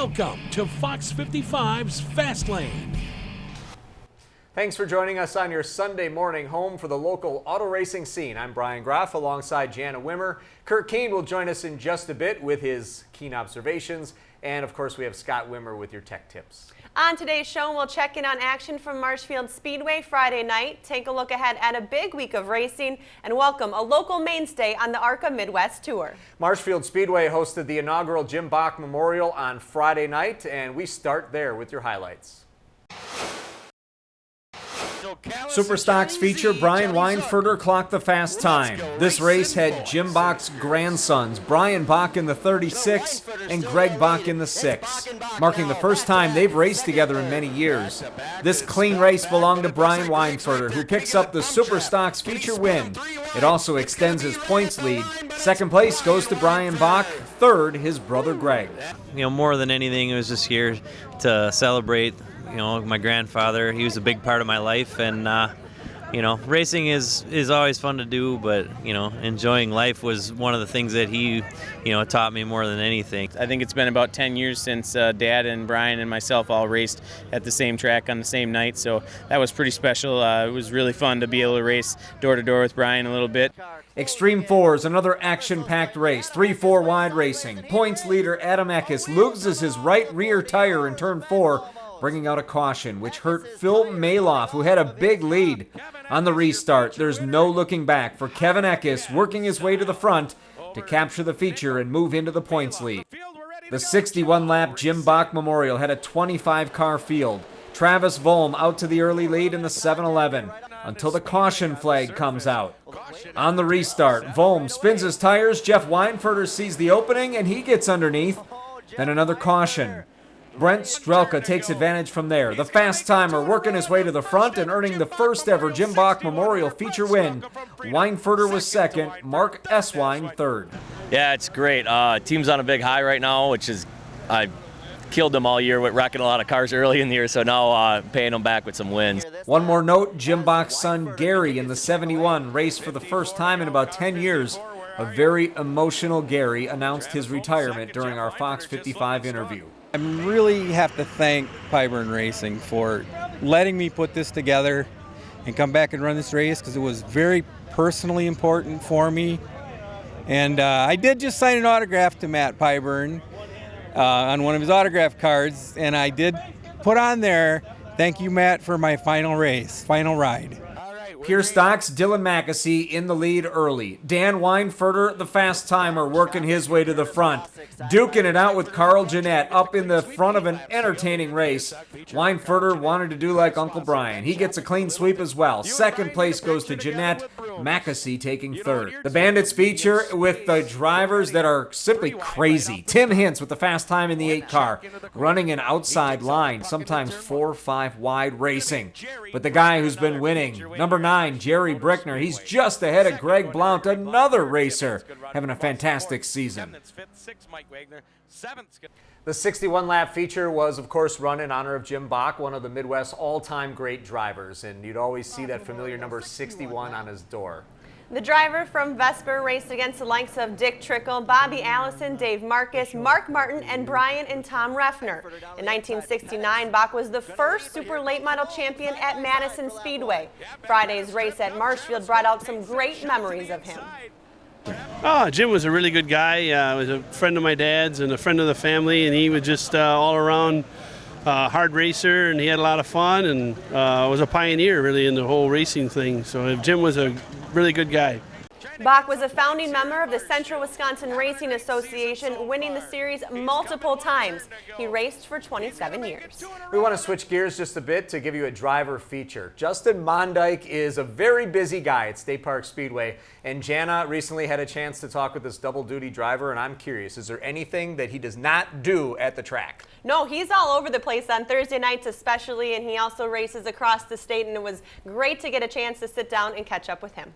Welcome to Fox 55's Fastlane. Thanks for joining us on your Sunday morning home for the local auto racing scene. I'm Bryon Graff alongside Jana Wimmer. Curt Keene will join us in just a bit with his Keene Observations. And of course, we have Scott Wimmer with your tech tips. On today's show, we'll check in on action from Marshfield Speedway Friday night, take a look ahead at a big week of racing, and welcome a local mainstay on the ARCA Midwest Tour. Marshfield Speedway hosted the inaugural Jim Bach Memorial on Friday night, and we start there with your highlights. Superstocks feature Bryon Weinfurter clocked the fast time. This race had Jim Bach's grandsons, Bryon Bach in the 36 and Greg Bach in the 6, marking the first time they've raced together in many years. This clean race belonged to Bryon Weinfurter, who picks up the Superstocks feature win. It also extends his points lead. Second place goes to Bryon Bach, third his brother Greg. You know, more than anything, it was just here to celebrate. You know, my grandfather, he was a big part of my life, and you know, racing is always fun to do, but you know, enjoying life was one of the things that he, you know, taught me more than anything. I think it's been about 10 years since Dad and Bryon and myself all raced at the same track on the same night, so that was pretty special. It was really fun to be able to race door to door with Bryon a little bit. Extreme Fours, another action-packed race, 3-4 wide racing. Points leader Adam Eckes loses his right rear tire in turn 4, bringing out a caution, which hurt Phil Maloff, who had a big lead. On the restart, there's no looking back for Kevin Eckes, working his way to the front to capture the feature and move into the points lead. The 61-lap Jim Bach Memorial had a 25-car field. Travis Volm out to the early lead in the 7-11 until the caution flag comes out. On the restart, Volm spins his tires, Jeff Weinfurter sees the opening, and he gets underneath. Then another caution. Brent Strelka takes advantage from there. The fast timer working his way to the front and earning the first ever Jim Bach Memorial feature win. Weinfurter was second, Mark Eswine third. Yeah, it's great. Team's on a big high right now, which is, I killed them all year with wrecking a lot of cars early in the year, so now paying them back with some wins. One more note, Jim Bach's son Gary in the 71 raced for the first time in about 10 years. A very emotional Gary announced his retirement during our Fox 55 interview. I really have to thank Pyburn Racing for letting me put this together and come back and run this race, because it was very personally important for me. And I did just sign an autograph to Matt Pyburn on one of his autograph cards, and I did put on there, "Thank you, Matt, for my final race, final ride." Pure Stocks, Dylan Mackesy in the lead early. Dan Weinfurter, the fast timer, working his way to the front. Duking it out with Carl Jeanette up in the front of an entertaining race. Weinfurter wanted to do like Uncle Bryon. He gets a clean sweep as well. Second place goes to Jeanette, Mackesy taking third. The Bandits feature with the drivers that are simply crazy. Tim Hintz with the fast time in the 8 car, running an outside line, sometimes 4 or 5 wide racing. But the guy who's been winning, number 9, Jerry Brickner, he's just ahead of Greg Blount, another racer, having a fantastic season. The 61-lap feature was, of course, run in honor of Jim Bach, one of the Midwest's all-time great drivers, and you'd always see that familiar number 61 on his door. The driver from Vesper raced against the likes of Dick Trickle, Bobby Allison, Dave Marcus, Mark Martin, and Bryon and Tom Reffner. In 1969, Bach was the first super late model champion at Madison Speedway. Friday's race at Marshfield brought out some great memories of him. Oh, Jim was a really good guy. He was a friend of my dad's and a friend of the family, and he was just all around hard racer, and he had a lot of fun, and was a pioneer really in the whole racing thing. So Jim was a really good guy. Bach was a founding member of the Central Wisconsin Racing Association, winning the series multiple times. He raced for 27 years. We want to switch gears just a bit to give you a driver feature. Justin Mondyke is a very busy guy at State Park Speedway, and Jana recently had a chance to talk with this double-duty driver, and I'm curious, is there anything that he does not do at the track? No, he's all over the place on Thursday nights especially, and he also races across the state, and it was great to get a chance to sit down and catch up with him.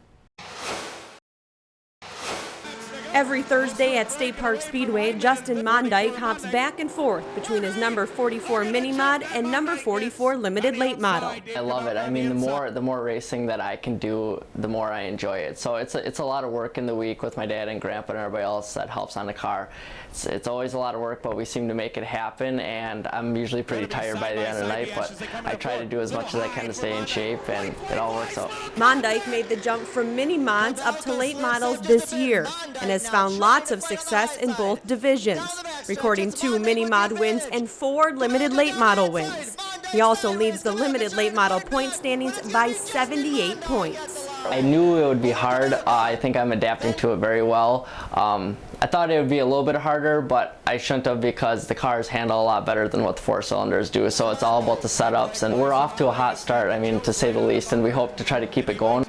Every Thursday at State Park Speedway, Justin Mondyke hops back and forth between his number 44 Mini Mod and number 44 Limited Late Model. I love it. I mean, the more racing that I can do, the more I enjoy it. So it's a lot of work in the week with my dad and grandpa and everybody else that helps on the car. It's always a lot of work, but we seem to make it happen, and I'm usually pretty tired by the end of the night, but I try to do as much as I can to stay in shape, and it all works out. Mondyke made the jump from Mini Mods up to late models this year and has found lots of success in both divisions, recording 2 Mini Mod wins and 4 Limited Late Model wins. He also leads the Limited Late Model point standings by 78 points. I knew it would be hard. I think I'm adapting to it very well. I thought it would be a little bit harder, but I shouldn't have, because the cars handle a lot better than what the 4 cylinders do. So it's all about the setups, and we're off to a hot start, I mean, to say the least, and we hope to try to keep it going.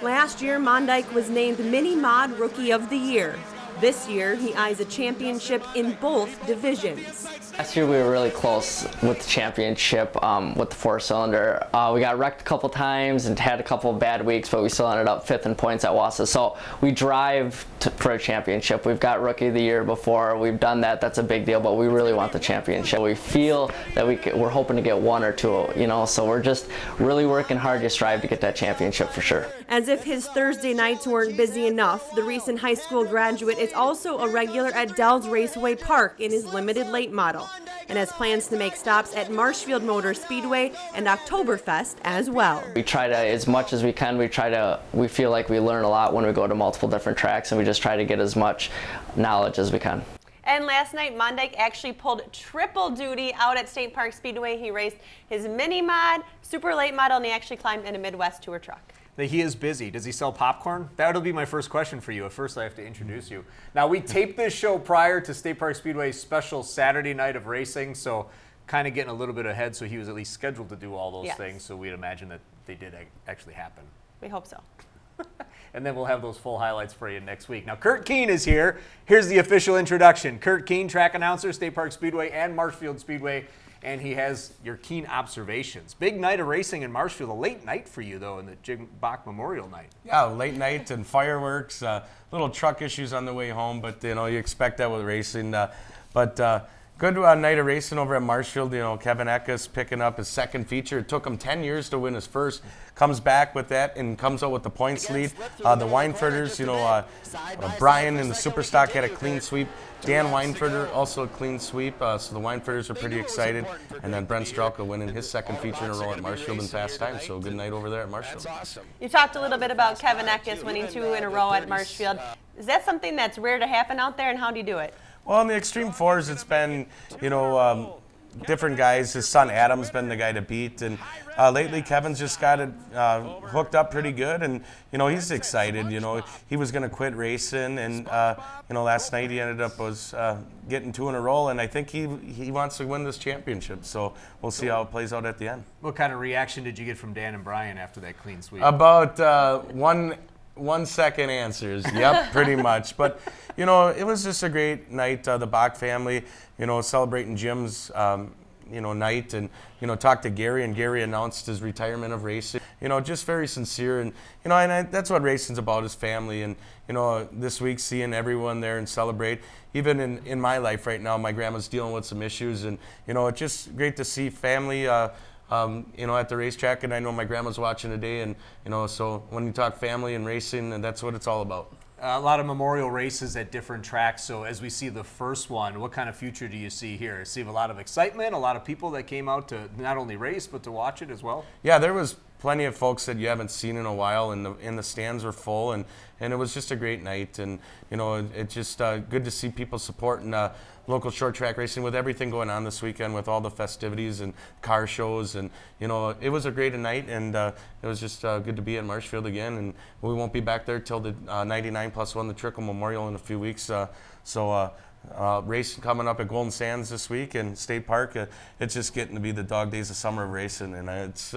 Last year, Mondyke was named Mini Mod Rookie of the Year. This year, he eyes a championship in both divisions. Last year we were really close with the championship with the 4-cylinder. We got wrecked a couple times and had a couple of bad weeks, but we still ended up 5th in points at Wausau. So we drive for a championship. We've got Rookie of the Year before. We've done that. That's a big deal, but we really want the championship. We feel that we're hoping to get 1 or 2, you know, so we're just really working hard to strive to get that championship for sure. As if his Thursday nights weren't busy enough, the recent high school graduate is also a regular at Dell's Raceway Park in his Limited Late Model, and has plans to make stops at Marshfield Motor Speedway and Oktoberfest as well. We try to, as much as we can, we feel like we learn a lot when we go to multiple different tracks, and we just try to get as much knowledge as we can. And last night, Mondyke actually pulled triple duty out at State Park Speedway. He raced his Mini Mod, Super Late Model, and he actually climbed in a Midwest Tour truck. He is busy. Does he sell popcorn? That'll be my first question for you. At first, I have to introduce you. Now, we taped this show prior to State Park Speedway's special Saturday night of racing, so kind of getting a little bit ahead, so he was at least scheduled to do all those things, so we'd imagine that they did actually happen. We hope so. And then we'll have those full highlights for you next week. Now, Curt Keene is here. Here's the official introduction. Curt Keene, track announcer, State Park Speedway and Marshfield Speedway, and he has your Keene Observations. Big night of racing in Marshfield. A late night for you, though, in the Jim Bach Memorial Night. Yeah, late night and fireworks. Little truck issues on the way home, but you know you expect that with racing. Good night of racing over at Marshfield. You know, Kevin Eckes picking up his second feature. It took him 10 years to win his first. Comes back with that and comes out with the points lead. The Weinfurters, you know, Bryon in the Superstock had a clean sweep. Dan Weinfurter also a clean sweep. So the Weinfurters are pretty excited. And then Brent Strelka winning his second feature in a row at Marshfield in fast time. So good night over there at Marshfield. Awesome. You talked a little bit about Kevin Eckes winning 2 in a row at Marshfield. Is that something that's rare to happen out there, and how do you do it? Well, in the Extreme Fours, it's been, you know, different guys. His son Adam's been the guy to beat, and lately Kevin's just got it hooked up pretty good, and you know he's excited. You know he was going to quit racing, and you know last night he ended up getting 2 in a row, and I think he wants to win this championship. So we'll see how it plays out at the end. What kind of reaction did you get from Dan and Bryon after that clean sweep? About 1 second answers. Yep, pretty much. But you know, it was just a great night. The Bach family, you know, celebrating Jim's, you know, night, and you know, talked to Gary, and Gary announced his retirement of racing. You know, just very sincere, and you know, that's what racing's about, is family. And you know, this week seeing everyone there and celebrate. Even in my life right now, my grandma's dealing with some issues, and you know, it's just great to see family. You know, at the racetrack, and I know my grandma's watching today, and you know, so when you talk family and racing, and that's what it's all about. A lot of memorial races at different tracks, so as we see the first one, what kind of future do you see here? See a lot of excitement, a lot of people that came out to not only race, but to watch it as well? Yeah, there was plenty of folks that you haven't seen in a while, and the stands were full, and it was just a great night, and you know, it's just good to see people supporting local short track racing with everything going on this weekend, with all the festivities and car shows, and you know, it was a great night, and it was just good to be at Marshfield again, and we won't be back there till the 99+1 the Trickle Memorial in a few weeks, so race coming up at Golden Sands this week and State Park. It's just getting to be the dog days of summer of racing, and it's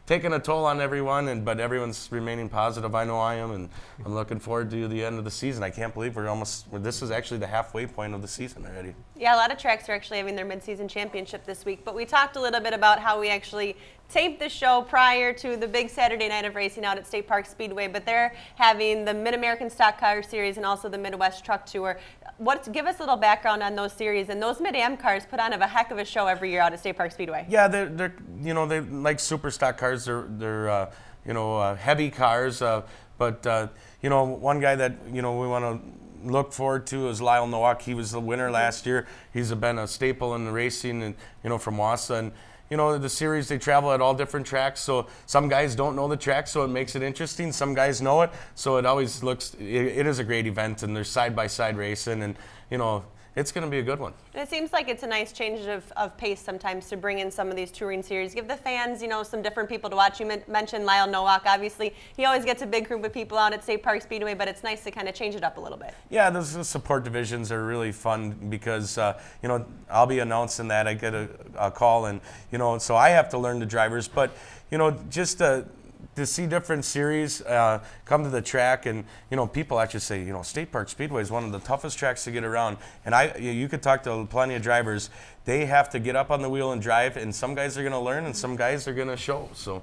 taking a toll on everyone, but everyone's remaining positive. I know I am, and I'm looking forward to the end of the season. I can't believe this is actually the halfway point of the season already. Yeah, a lot of tracks are actually having their mid-season championship this week, but we talked a little bit about how we actually taped the show prior to the big Saturday night of racing out at State Park Speedway, but they're having the Mid-American Stock Car Series and also the Midwest Truck Tour. Give us a little background on those series, and those Mid-Am cars put on a heck of a show every year out at State Park Speedway. Yeah, they're like super stock cars. They're heavy cars, but one guy that we want to look forward to is Lyle Nowak. He was the winner last year. He's been a staple in the racing, and from Wassa. And the series, they travel at all different tracks, so some guys don't know the track, so it makes it interesting. Some guys know it, so it always it is a great event, and there's side-by-side racing, and it's going to be a good one. And it seems like it's a nice change of pace sometimes to bring in some of these touring series, give the fans, some different people to watch. You mentioned Lyle Nowak. Obviously, he always gets a big group of people out at State Park Speedway, but it's nice to kind of change it up a little bit. Yeah, those support divisions are really fun because, I'll be announcing that. I get a call, and, so I have to learn the drivers. But, just to see different series come to the track, and people actually say State Park Speedway is one of the toughest tracks to get around, and you could talk to plenty of drivers. They have to get up on the wheel and drive, and some guys are going to learn and some guys are going to show. So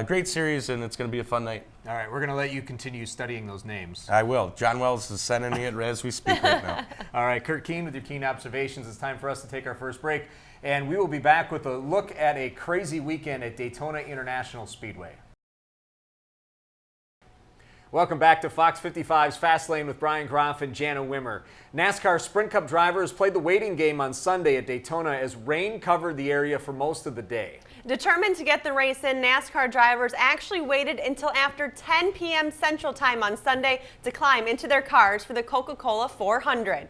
great series, and it's going to be a fun night. All right, we're going to let you continue studying those names. I will. John Wells is sending me it as we speak right now. All right, Curt Keene with your Keene Observations. It's time for us to take our first break, and we will be back with a look at a crazy weekend at Daytona International Speedway. Welcome back to Fox 55's Fastlane with Bryon, Graff, and Jana Wimmer. NASCAR Sprint Cup drivers played the waiting game on Sunday at Daytona as rain covered the area for most of the day. Determined to get the race in, NASCAR drivers actually waited until after 10 p.m. Central Time on Sunday to climb into their cars for the Coca-Cola 400.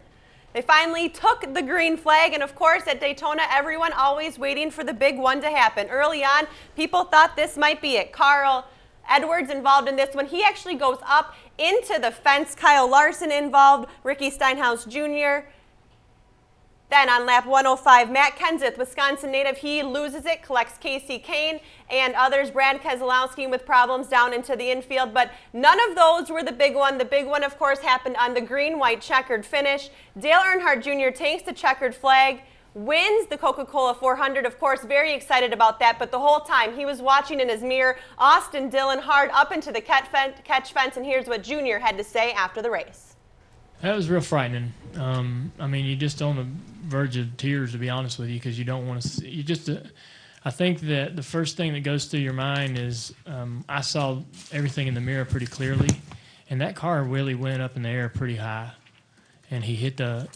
They finally took the green flag, and of course at Daytona, everyone always waiting for the big one to happen. Early on, people thought this might be it. Carl Edwards involved in this one. He actually goes up into the fence. Kyle Larson involved, Ricky Steinhaus Jr. Then on lap 105, Matt Kenseth, Wisconsin native, he loses it, collects Casey Kane and others. Brad Keselowski with problems down into the infield, but none of those were the big one. The big one, of course, happened on the green-white checkered finish. Dale Earnhardt Jr. takes the checkered flag, wins the Coca-Cola 400, of course, very excited about that, but the whole time he was watching in his mirror Austin Dillon hard up into the catch fence, and here's what Junior had to say after the race. That was real frightening. I mean, you're just on the verge of tears, to be honest with you, because you don't want to see, I think that the first thing that goes through your mind is I saw everything in the mirror pretty clearly, and that car really went up in the air pretty high, and he hit the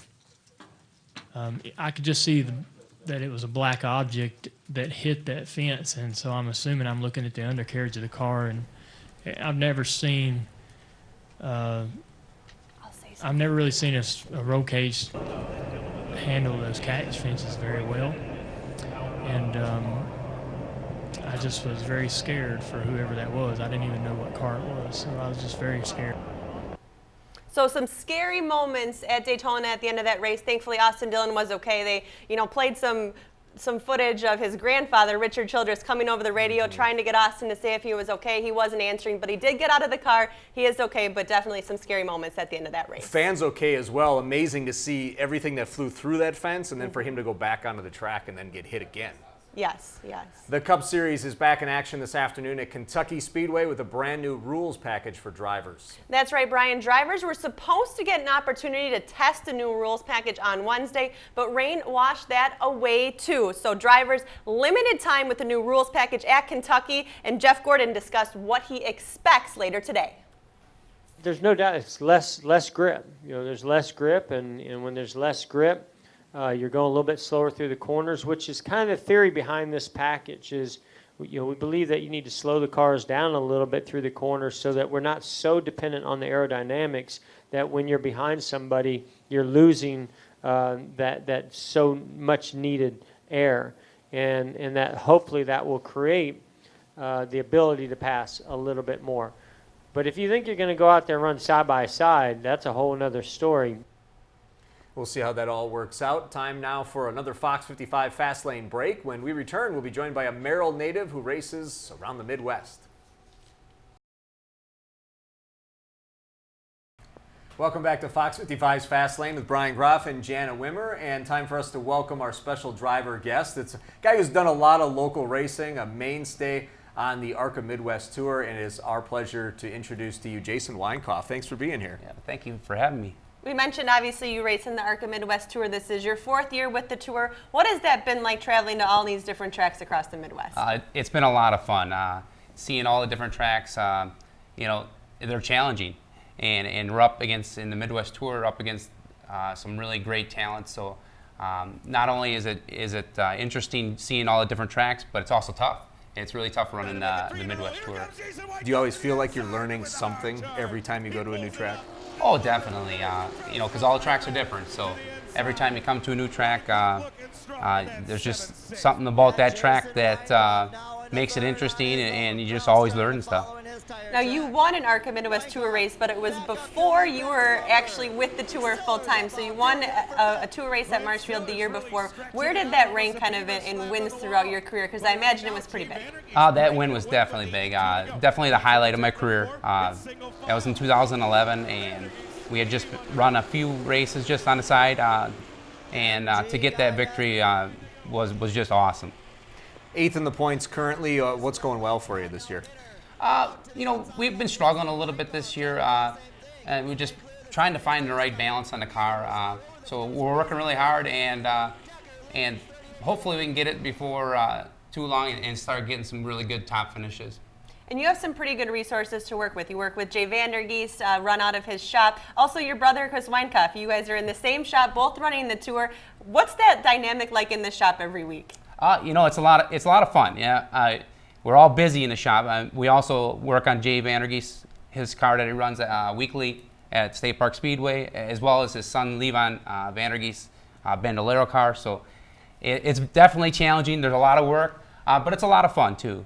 I could just see that it was a black object that hit that fence, and so I'm assuming I'm looking at the undercarriage of the car, and I've never seen, I've never really seen a roll cage handle those catch fences very well, and I just was very scared for whoever that was. I didn't even know what car it was, so I was just very scared. So some scary moments at Daytona at the end of that race. Thankfully, Austin Dillon was okay. They, played some footage of his grandfather, Richard Childress, coming over the radio trying to get Austin to say if he was okay. He wasn't answering, but he did get out of the car. He is okay, but definitely some scary moments at the end of that race. Fans okay as well. Amazing to see everything that flew through that fence, and then for him to go back onto the track and then get hit again. Yes, yes. The Cup Series is back in action this afternoon at Kentucky Speedway with a brand new rules package for drivers. That's right, Bryon. Drivers were supposed to get an opportunity to test the new rules package on Wednesday, but rain washed that away too. So drivers limited time with the new rules package at Kentucky, and Jeff Gordon discussed what he expects later today. There's no doubt it's less grip. There's less grip, and when there's less grip, you're going a little bit slower through the corners, which is kind of the theory behind this package. Is we believe that you need to slow the cars down a little bit through the corners so that we're not so dependent on the aerodynamics that when you're behind somebody, you're losing that so much needed air, and that hopefully that will create the ability to pass a little bit more. But if you think you're going to go out there and run side by side, that's a whole other story. We'll see how that all works out. Time now for another Fox 55 Fastlane break. When we return, we'll be joined by a Merrill native who races around the Midwest. Welcome back to Fox 55's Fastlane with Bryon Graff and Jana Wimmer, and time for us to welcome our special driver guest. It's a guy who's done a lot of local racing, a mainstay on the ARCA Midwest Tour, and it is our pleasure to introduce to you Jason Weinkauf. Thanks for being here. Yeah, thank you for having me. We mentioned, obviously, you race in the ARCA Midwest Tour. This is your 4th year with the tour. What has that been like traveling to all these different tracks across the Midwest? It's been a lot of fun. Seeing all the different tracks, you know, they're challenging. And we're up against, in the Midwest Tour, up against some really great talent. So not only is it interesting seeing all the different tracks, but it's also tough. It's really tough running the Midwest Tour. Do you always feel like you're learning something every time you go to a new track? Oh, definitely. You know, because all the tracks are different. So every time you come to a new track, there's just something about that track that makes it interesting, and you just always learn stuff. Now, you won an ARCA Midwest Tour race, but it was before you were actually with the tour full time. So you won a tour race at Marshfield the year before. Where did that rank kind of in wins throughout your career? Because I imagine it was pretty big. That win was definitely big. Definitely the highlight of my career. That was in 2011, and we had just run a few races just on the side, and to get that victory was just awesome. 8th in the points currently. What's going well for you this year? You know, we've been struggling a little bit this year, and we're just trying to find the right balance on the car. So we're working really hard, and hopefully we can get it before too long and start getting some really good top finishes. And you have some pretty good resources to work with. You work with Jay Vandergeest, run out of his shop. Also, your brother, Curt Weinkauf. You guys are in the same shop, both running the tour. What's that dynamic like in the shop every week? You know, it's a lot of fun. Yeah. We're all busy in the shop. We also work on Jay Vandergeest, his car that he runs weekly at State Park Speedway, as well as his son Levon Vandergeest's Bandolero car. So it's definitely challenging. There's a lot of work, but it's a lot of fun too.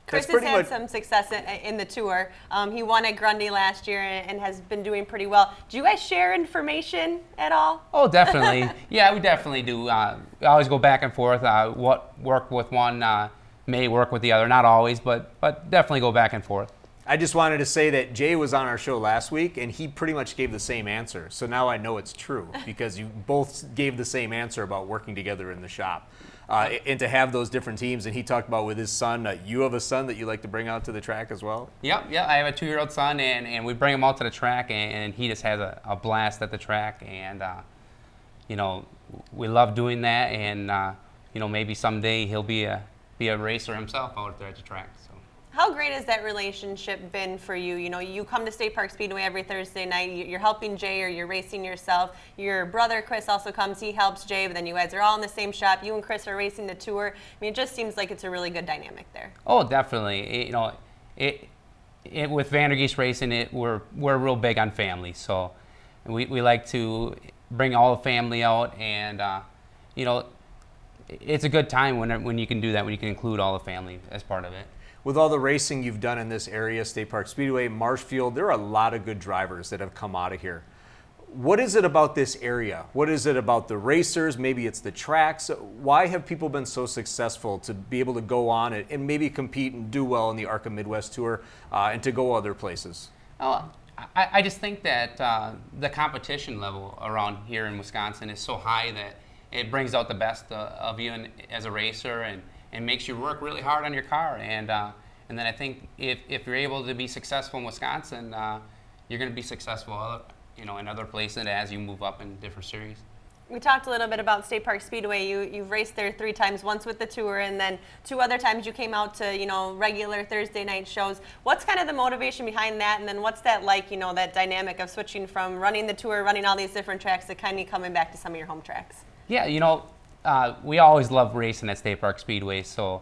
Chris has had some success in the tour. He won at Grundy last year and has been doing pretty well. Do you guys share information at all? Oh, definitely. Yeah, we definitely do. We always go back and forth. What worked with one may work with the other. Not always, but definitely go back and forth. I just wanted to say that Jay was on our show last week, and he pretty much gave the same answer. So now I know it's true, because you both gave the same answer about working together in the shop. And to have those different teams, and he talked about with his son, you have a son that you like to bring out to the track as well? Yep, I have a 2-year-old son, and we bring him out to the track, and he just has a blast at the track, and you know, we love doing that, and you know, maybe someday he'll be a racer himself out there at the track. So. How great has that relationship been for you? You know, you come to State Park Speedway every Thursday night. You're helping Jay, or you're racing yourself. Your brother Chris also comes. He helps Jay, but then you guys are all in the same shop. You and Chris are racing the tour. I mean, it just seems like it's a really good dynamic there. Oh, definitely. You know, with Vandergeest Racing, we're real big on family. So we like to bring all the family out, and you know, it's a good time when you can do that, when you can include all the family as part of it. With all the racing you've done in this area, State Park Speedway, Marshfield, there are a lot of good drivers that have come out of here. What is it about this area? What is it about the racers? Maybe it's the tracks. Why have people been so successful to be able to go on and maybe compete and do well in the ARCA Midwest Tour and to go other places? Oh, I just think that the competition level around here in Wisconsin is so high that it brings out the best of you as a racer, and makes you work really hard on your car. And then I think if you're able to be successful in Wisconsin, you're going to be successful, you know, in other places as you move up in different series. We talked a little bit about State Park Speedway. You've raced there 3 times, once with the tour, and then 2 other times you came out to, you know, regular Thursday night shows. What's kind of the motivation behind that, and then what's that like, you know, that dynamic of switching from running the tour, running all these different tracks, to kind of coming back to some of your home tracks? Yeah, you know, we always love racing at State Park Speedway, so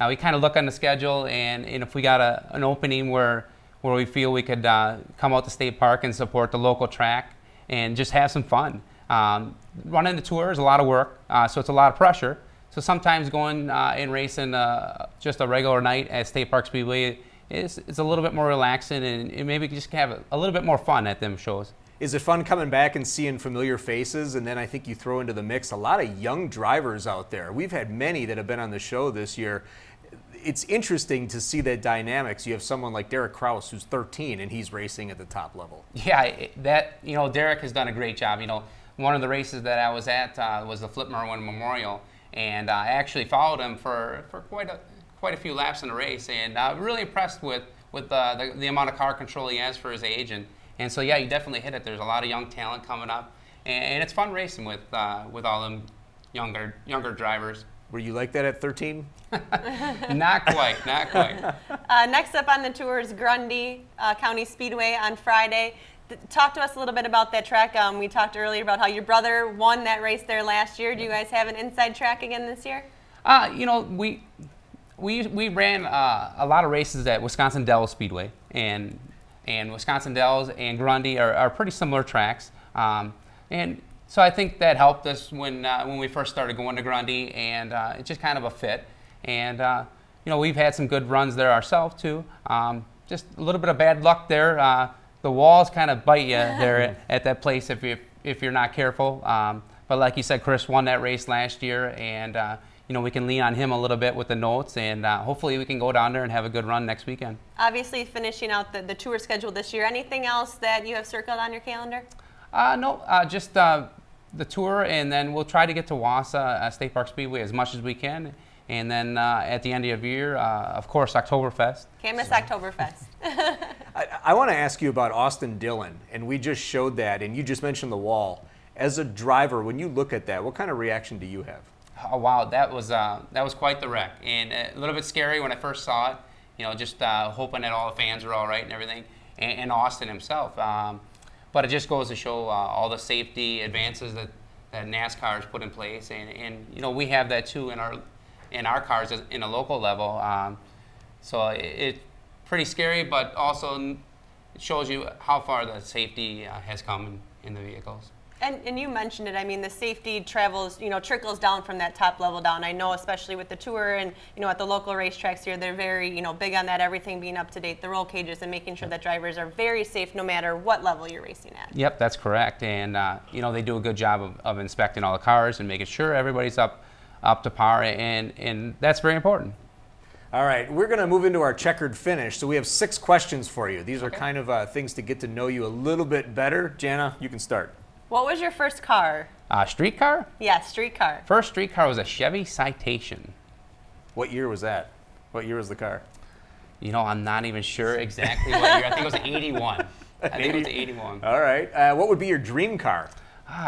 we kind of look on the schedule, and if we got an opening where we feel we could come out to State Park and support the local track and just have some fun. Running the tour is a lot of work, so it's a lot of pressure. So sometimes going and racing just a regular night at State Park Speedway it's a little bit more relaxing, and maybe just have a little bit more fun at them shows. Is it fun coming back and seeing familiar faces? And then I think you throw into the mix a lot of young drivers out there. We've had many that have been on the show this year. It's interesting to see that dynamics. You have someone like Derek Kraus, who's 13, and he's racing at the top level. Yeah, Derek has done a great job. One of the races that I was at was the Flip Merwin Memorial, and I actually followed him for quite a few laps in the race, and really impressed with the amount of car control he has for his age. And so, yeah, you definitely hit it. There's a lot of young talent coming up, and it's fun racing with all them younger drivers. Were you like that at 13? Not quite. Next up on the tour is Grundy County Speedway on Friday. Talk to us a little bit about that track. We talked earlier about how your brother won that race there last year. Do you guys have an inside track again this year? We ran a lot of races at Wisconsin Dells Speedway, and Wisconsin Dells and Grundy are pretty similar tracks. And so I think that helped us when we first started going to Grundy, and it's just kind of a fit. And we've had some good runs there ourselves too. Just a little bit of bad luck there. The walls kind of bite you there at that place if you're not careful. But like you said, Chris won that race last year, and we can lean on him a little bit with the notes, and hopefully we can go down there and have a good run next weekend. Obviously finishing out the tour schedule this year. Anything else that you have circled on your calendar? No, just the tour, and then we'll try to get to Wausau State Park Speedway as much as we can. And then at the end of the year, of course, Oktoberfest. Can't miss Oktoberfest. I want to ask you about Austin Dillon, and we just showed that, and you just mentioned the wall. As a driver, when you look at that, what kind of reaction do you have? Oh, wow, that was quite the wreck, and a little bit scary when I first saw it. Just hoping that all the fans are all right and everything, and Austin himself. But it just goes to show all the safety advances that NASCAR has put in place, and we have that too in our cars in a local level. So it's pretty scary, but also it shows you how far the safety has come in the vehicles. And you mentioned it. I mean, the safety travels, trickles down from that top level down. I know, especially with the tour and at the local racetracks here, they're very big on that, everything being up to date, the roll cages, and making sure that drivers are very safe no matter what level you're racing at. Yep, that's correct. And they do a good job of inspecting all the cars and making sure everybody's up to par, and that's very important. All right, we're going to move into our checkered finish. So we have 6 questions for you. These are kind of things to get to know you a little bit better. Jana, you can start. What was your first car? Street car? Yeah, street car. First street car was a Chevy Citation. What year was that? What year was the car? I'm not even sure exactly what year. I think it was 81. I think it was 81. All right. What would be your dream car?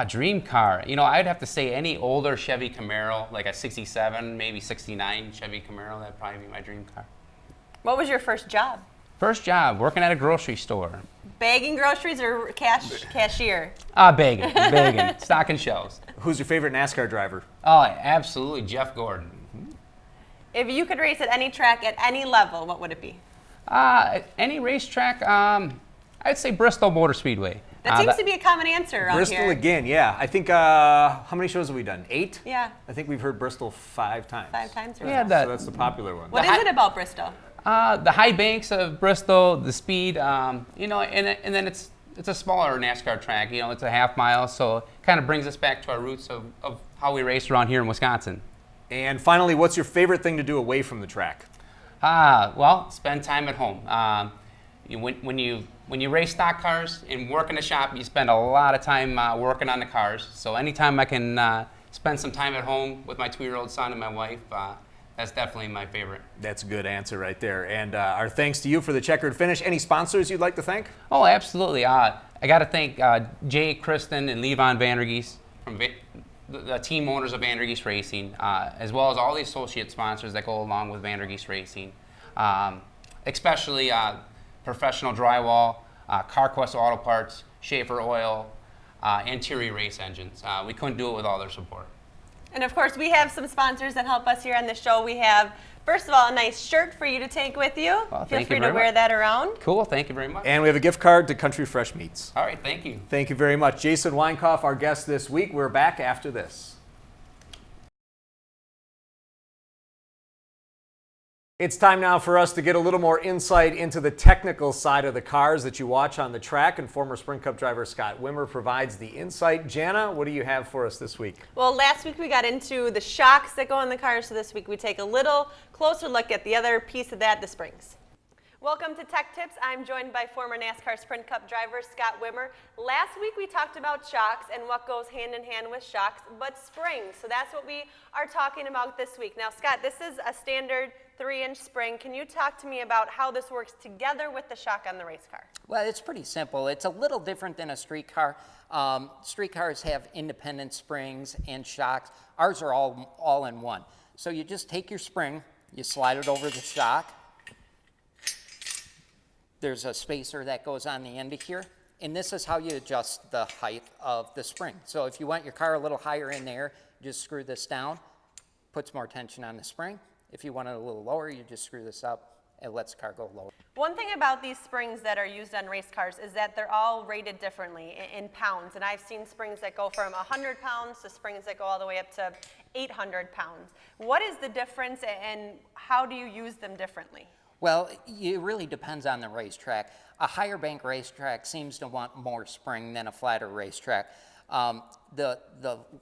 Dream car. I'd have to say any older Chevy Camaro, like a 67, maybe 69 Chevy Camaro. That'd probably be my dream car. What was your first job? First job, working at a grocery store. Bagging groceries or cashier? Bagging, stocking shelves. Who's your favorite NASCAR driver? Oh, absolutely, Jeff Gordon. If you could race at any track at any level, what would it be? Any racetrack, I'd say Bristol Motor Speedway. That seems to be a common answer around Bristol here. again, yeah. I think, how many shows have we done? 8? Yeah. I think we've heard Bristol 5 times. 5 times or so. so. So that's the popular one. What is it about Bristol? The high banks of Bristol, the speed, and then it's a smaller NASCAR track. It's a half mile, so it kind of brings us back to our roots of how we race around here in Wisconsin. And finally, what's your favorite thing to do away from the track? Well, spend time at home. When you race stock cars and work in the shop, you spend a lot of time working on the cars. So anytime I can spend some time at home with my 2-year-old son and my wife, that's definitely my favorite. That's a good answer right there. And our thanks to you for the checkered finish. Any sponsors you'd like to thank? Oh, absolutely. I got to thank Jay, Kristen, and Levon Vandergeest from the team owners of Vandergeest Racing, as well as all the associate sponsors that go along with Vandergeest Racing, especially Professional Drywall, CarQuest Auto Parts, Schaefer Oil, and Thierry Race Engines. We couldn't do it with all their support. And of course, we have some sponsors that help us here on the show. We have, first of all, a nice shirt for you to take with you. Well, Feel free to wear that around. Cool, thank you very much. And we have a gift card to Country Fresh Meats. All right, thank you. Thank you very much. Jason Weinkauf, our guest this week. We're back after this. It's time now for us to get a little more insight into the technical side of the cars that you watch on the track, and former Sprint Cup driver Scott Wimmer provides the insight. Jana, what do you have for us this week? Well, last week we got into the shocks that go in the cars, so this week we take a little closer look at the other piece of that, the springs. Welcome to Tech Tips. I'm joined by former NASCAR Sprint Cup driver Scott Wimmer. Last week we talked about shocks and what goes hand in hand with shocks, but springs. So that's what we are talking about this week. Now, Scott, this is a standard 3-inch spring. Can you talk to me about how this works together with the shock on the race car? Well, it's pretty simple. It's a little different than a street car. Street cars have independent springs and shocks. Ours are all in one. So you just take your spring, you slide it over the shock. There's a spacer that goes on the end of here, and this is how you adjust the height of the spring. So if you want your car a little higher in there, just screw this down, puts more tension on the spring. If you want it a little lower, you just screw this up, it lets the car go lower. One thing about these springs that are used on race cars is that they're all rated differently in pounds, and I've seen springs that go from 100 pounds to springs that go all the way up to 800 pounds. What is the difference, and how do you use them differently? Well, it really depends on the racetrack. A higher bank racetrack seems to want more spring than a flatter racetrack. The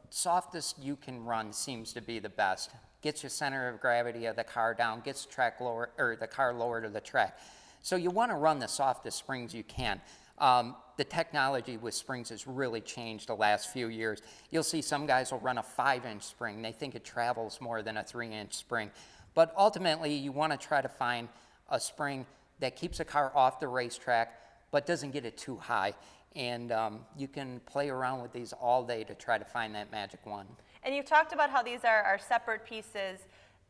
softest you can run seems to be the best. Gets your center of gravity of the car down, gets the track lower, or the car lower to the track. So you want to run the softest springs you can. The technology with springs has really changed the last few years. You'll see some guys will run a 5-inch spring. They think it travels more than a 3-inch spring. But ultimately, you want to try to find a spring that keeps a car off the racetrack but doesn't get it too high. And you can play around with these all day to try to find that magic one. And you've talked about how these are separate pieces.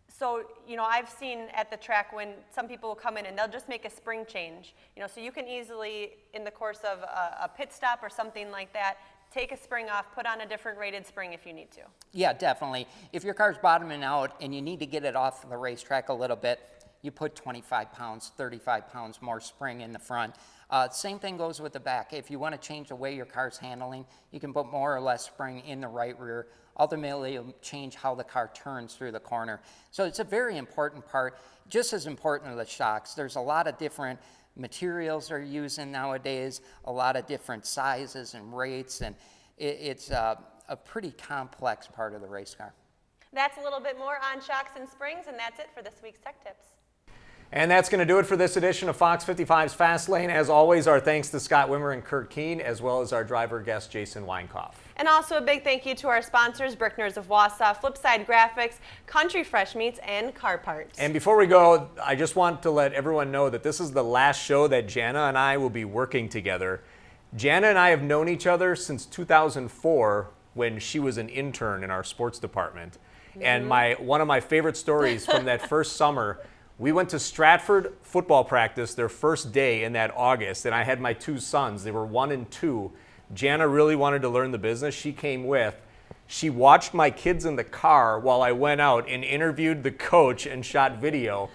So, you know, I've seen at the track when some people will come in and they'll just make a spring change. You know, so you can easily, in the course of a pit stop or something like that, take a spring off, put on a different rated spring if you need to. Yeah, definitely. If your car's bottoming out and you need to get it off the racetrack a little bit, you put 25 pounds, 35 pounds more spring in the front. Same thing goes with the back. If you want to change the way your car's handling, you can put more or less spring in the right rear. Ultimately, it'll change how the car turns through the corner. So it's a very important part, just as important as the shocks. There's a lot of different materials they're using nowadays, a lot of different sizes and rates, and it's a pretty complex part of the race car. That's a little bit more on shocks and springs, and that's it for this week's Tech Tips. And that's going to do it for this edition of Fox 55's Fastlane. As always, our thanks to Scott Wimmer and Curt Keene, as well as our driver guest, Jason Weinkauf. And also a big thank you to our sponsors, Brickner's of Wausau, Flipside Graphics, Country Fresh Meats, and Car Parts. And before we go, I just want to let everyone know that this is the last show that Jana and I will be working together. Jana and I have known each other since 2004 when she was an intern in our sports department. And one of my favorite stories from that first summer, we went to Stratford football practice their first day in that August, and I had my 2 sons. They were 1 and 2. Jana really wanted to learn the business. She came with. She watched my kids in the car while I went out and interviewed the coach and shot video.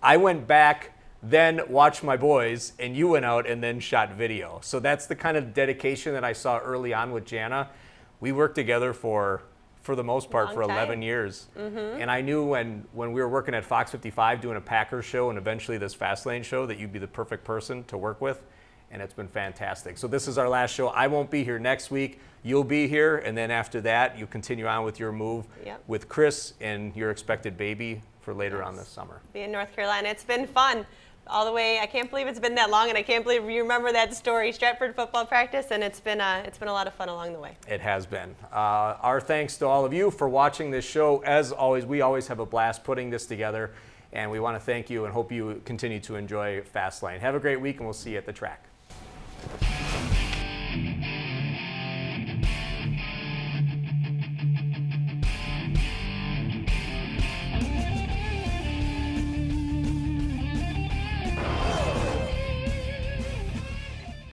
I went back, then watched my boys, and you went out and then shot video. So that's the kind of dedication that I saw early on with Jana. We worked together for the most part, for 11 years. And I knew when we were working at Fox 55 doing a Packers show and eventually this Fastlane show that you'd be the perfect person to work with, and it's been fantastic. So this is our last show. I won't be here next week. You'll be here, and then after that, you continue on with your move with Chris and your expected baby for later on this summer. Be in North Carolina. It's been fun. All the way, I can't believe it's been that long, and I can't believe you remember that story, Stratford football practice, and it's been a lot of fun along the way. It has been. Our thanks to all of you for watching this show. As always, we always have a blast putting this together, and we want to thank you and hope you continue to enjoy Fastlane. Have a great week, and we'll see you at the track.